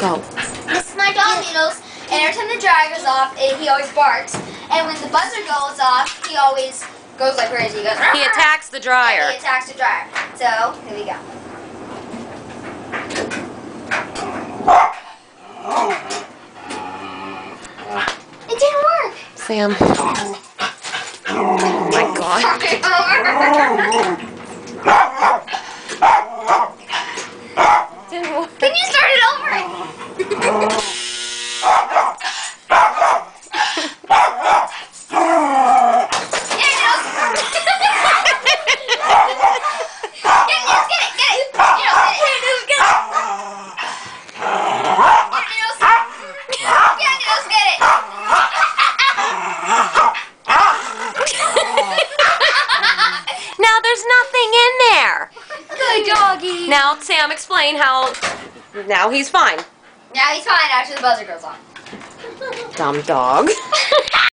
Go. This is my dog, Needles, and every time the dryer goes off, he always barks. And when the buzzer goes off, he always goes like crazy. He goes. He attacks the dryer. Yeah, he attacks the dryer. So here we go. It didn't work. Sam. Oh my God. Didn't work. Can you start it over? Now there's nothing in there. Good doggy. Now, Sam, explain how. Now he's fine. Yeah, he's fine after the buzzer goes off. Dumb dog.